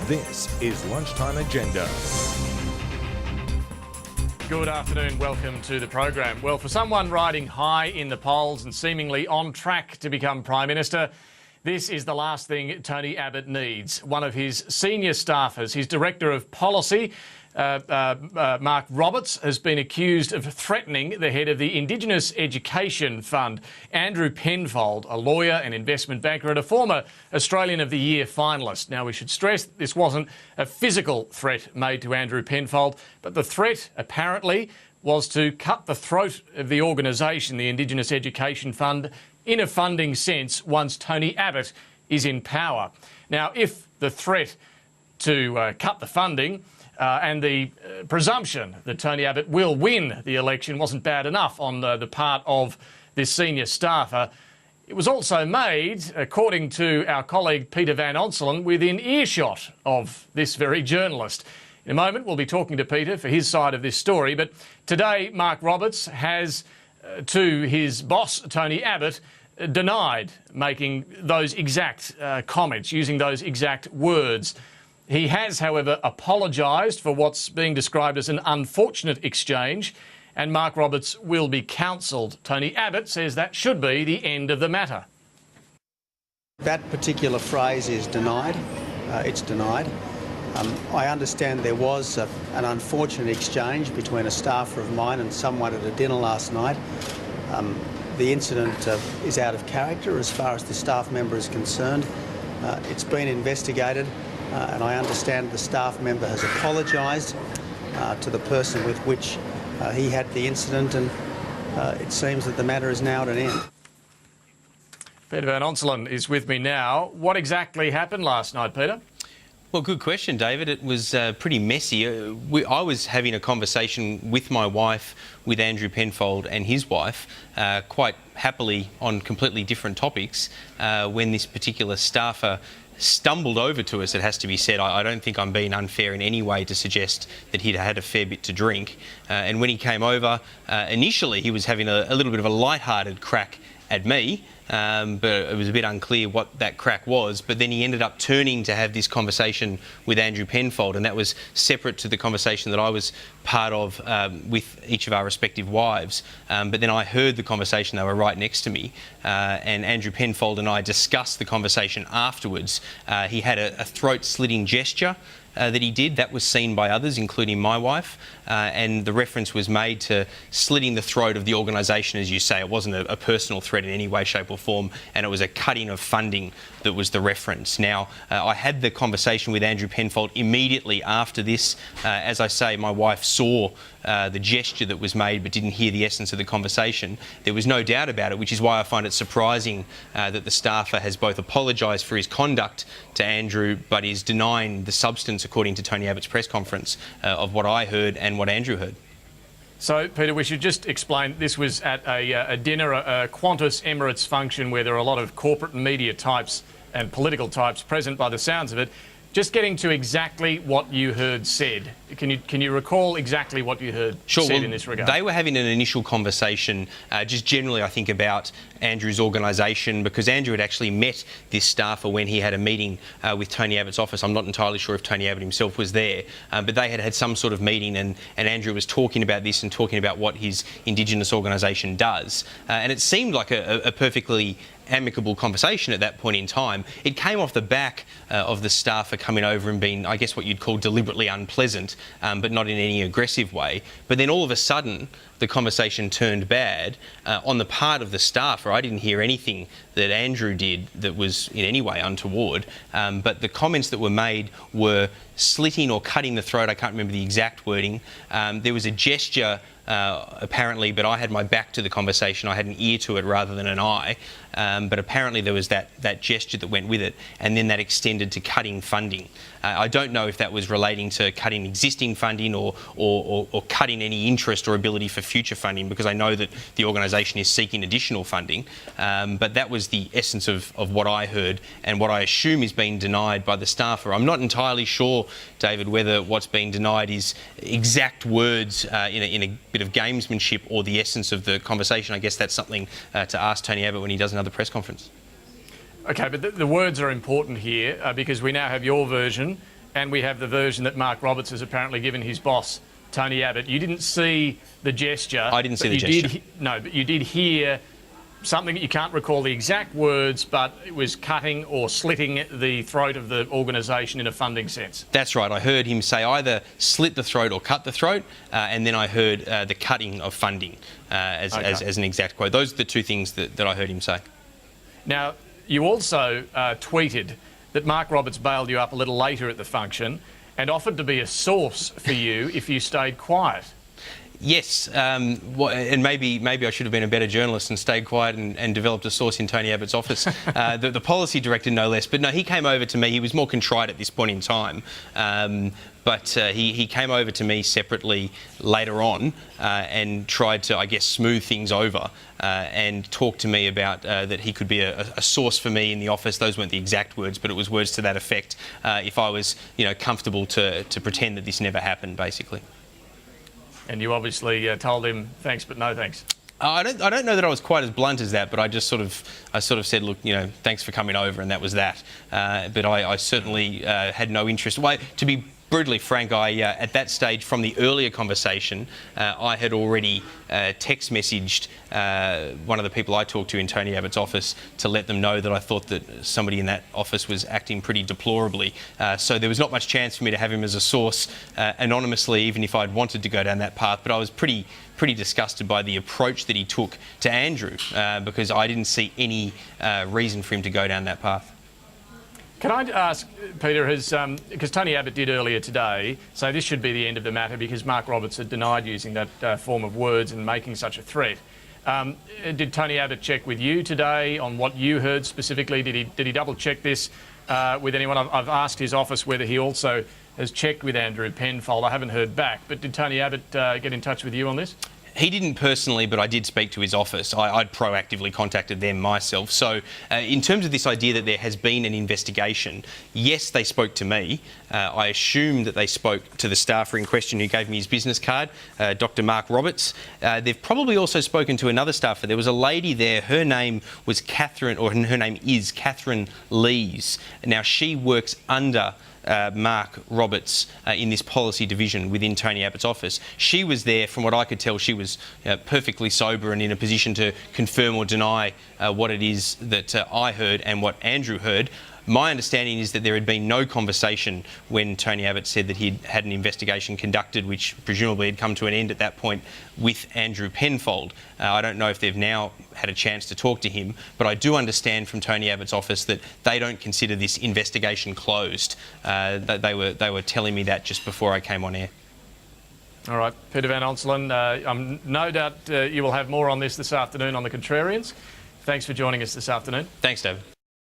This is Lunchtime Agenda. Good afternoon, welcome to the program. Well, for someone riding high in the polls and seemingly on track to become Prime Minister, this is the last thing Tony Abbott needs. One of his senior staffers, his Director of Policy, Mark Roberts, has been accused of threatening the head of the Indigenous Education Fund, Andrew Penfold, a lawyer and investment banker and a former Australian of the Year finalist. Now, we should stress this wasn't a physical threat made to Andrew Penfold, but the threat apparently was to cut the throat of the organisation, the Indigenous Education Fund, in a funding sense once Tony Abbott is in power. Now, if the threat to cut the funding and the presumption that Tony Abbott will win the election wasn't bad enough on the part of this senior staffer, it was also made, according to our colleague Peter Van Onselen, within earshot of this very journalist. In a moment, we'll be talking to Peter for his side of this story, but today Mark Roberts has, to his boss, Tony Abbott, denied making those exact comments, using those exact words. He has, however, apologised for what's being described as an unfortunate exchange, and Mark Roberts will be counselled. Tony Abbott says that should be the end of the matter. That particular phrase is denied. It's denied. I understand there was an unfortunate exchange between a staffer of mine and someone at a dinner last night. The incident is out of character as far as the staff member is concerned. It's been investigated. And I understand the staff member has apologised to the person with which he had the incident, and it seems that the matter is now at an end. Peter Van Onselen is with me now. What exactly happened last night, Peter? Well, good question, David. It was pretty messy. I was having a conversation with my wife, with Andrew Penfold and his wife, quite happily on completely different topics, when this particular staffer stumbled over to us, it has to be said. I don't think I'm being unfair in any way to suggest that he'd had a fair bit to drink. And when he came over, initially he was having a little bit of a light-hearted crack at me, but it was a bit unclear what that crack was. But then he ended up turning to have this conversation with Andrew Penfold, and that was separate to the conversation that I was part of with each of our respective wives. But then I heard the conversation, they were right next to me, and Andrew Penfold and I discussed the conversation afterwards. He had a throat-slitting gesture that he did. That was seen by others, including my wife, and the reference was made to slitting the throat of the organisation, as you say. It wasn't a personal threat in any way, shape or form, and it was a cutting of funding that was the reference. Now, I had the conversation with Andrew Penfold immediately after this. As I say, my wife saw the gesture that was made but didn't hear the essence of the conversation. There was no doubt about it, which is why I find it surprising that the staffer has both apologised for his conduct to Andrew but is denying the substance, according to Tony Abbott's press conference, of what I heard and what Andrew heard. So, Peter, we should just explain, this was at a dinner, a Qantas Emirates function where there are a lot of corporate and media types and political types present by the sounds of it. Just getting to exactly what you heard said. Can you recall exactly what you heard said in this regard? They were having an initial conversation, just generally, I think, about Andrew's organisation, because Andrew had actually met this staffer when he had a meeting with Tony Abbott's office. I'm not entirely sure if Tony Abbott himself was there, but they had had some sort of meeting, and Andrew was talking about this and talking about what his Indigenous organisation does. And it seemed like a perfectly amicable conversation at that point in time. It came off the back of the staffer coming over and being, I guess, what you'd call deliberately unpleasant, but not in any aggressive way. But then all of a sudden, the conversation turned bad on the part of the staffer. I didn't hear anything that Andrew did that was in any way untoward, but the comments that were made were slitting or cutting the throat. I can't remember the exact wording. There was a gesture apparently, but I had my back to the conversation. I had an ear to it rather than an eye. But apparently there was that gesture that went with it, and then that extended to cutting funding. I don't know if that was relating to cutting existing funding or cutting any interest or ability for future funding, because I know that the organisation is seeking additional funding. But that was the essence of what I heard and what I assume is being denied by the staffer. I'm not entirely sure, David, whether what's being denied is exact words in a bit of gamesmanship or the essence of the conversation. I guess that's something to ask Tony Abbott when he does another press conference. Okay, but the words are important here because we now have your version and we have the version that Mark Roberts has apparently given his boss, Tony Abbott. You didn't see the gesture. I didn't see the gesture. But you did hear something that you can't recall the exact words, but it was cutting or slitting the throat of the organisation in a funding sense. That's right. I heard him say either slit the throat or cut the throat, and then I heard the cutting of funding as an exact quote. Those are the two things that I heard him say. Now, you also tweeted that Mark Roberts bailed you up a little later at the function and offered to be a source for you if you stayed quiet. Yes, and maybe I should have been a better journalist and stayed quiet and developed a source in Tony Abbott's office, the policy director no less. But no, he came over to me. He was more contrite at this point in time. But he came over to me separately later on and tried to, I guess, smooth things over and talk to me about that he could be a source for me in the office. Those weren't the exact words, but it was words to that effect. If I was, comfortable to pretend that this never happened, basically. And you obviously told him thanks, but no thanks. I don't know that I was quite as blunt as that, but I just sort of said, look, thanks for coming over, and that was that. But I certainly had no interest. Well, to be brutally frank, at that stage from the earlier conversation, I had already text messaged one of the people I talked to in Tony Abbott's office to let them know that I thought that somebody in that office was acting pretty deplorably. So there was not much chance for me to have him as a source anonymously, even if I'd wanted to go down that path. But I was pretty disgusted by the approach that he took to Andrew because I didn't see any reason for him to go down that path. Can I ask, Peter, because Tony Abbott did earlier today say this should be the end of the matter because Mark Roberts had denied using that form of words and making such a threat. Did Tony Abbott check with you today on what you heard specifically? Did he double check this with anyone? I've asked his office whether he also has checked with Andrew Penfold. I haven't heard back, but did Tony Abbott get in touch with you on this? He didn't personally, but I did speak to his office. I'd proactively contacted them myself. So in terms of this idea that there has been an investigation, yes, they spoke to me. I assume that they spoke to the staffer in question who gave me his business card, Dr. Mark Roberts. They've probably also spoken to another staffer. There was a lady there. Her name was Catherine, or her name is Catherine Lees. Now, she works under Mark Roberts in this policy division within Tony Abbott's office. She was there, from what I could tell, she was perfectly sober and in a position to confirm or deny what it is that I heard and what Andrew heard. My understanding is that there had been no conversation when Tony Abbott said that he'd had an investigation conducted, which presumably had come to an end at that point, with Andrew Penfold. I don't know if they've now had a chance to talk to him, but I do understand from Tony Abbott's office that they don't consider this investigation closed. They were telling me that just before I came on air. All right, Peter Van Onselen, I'm no doubt you will have more on this afternoon on The Contrarians. Thanks for joining us this afternoon. Thanks, David.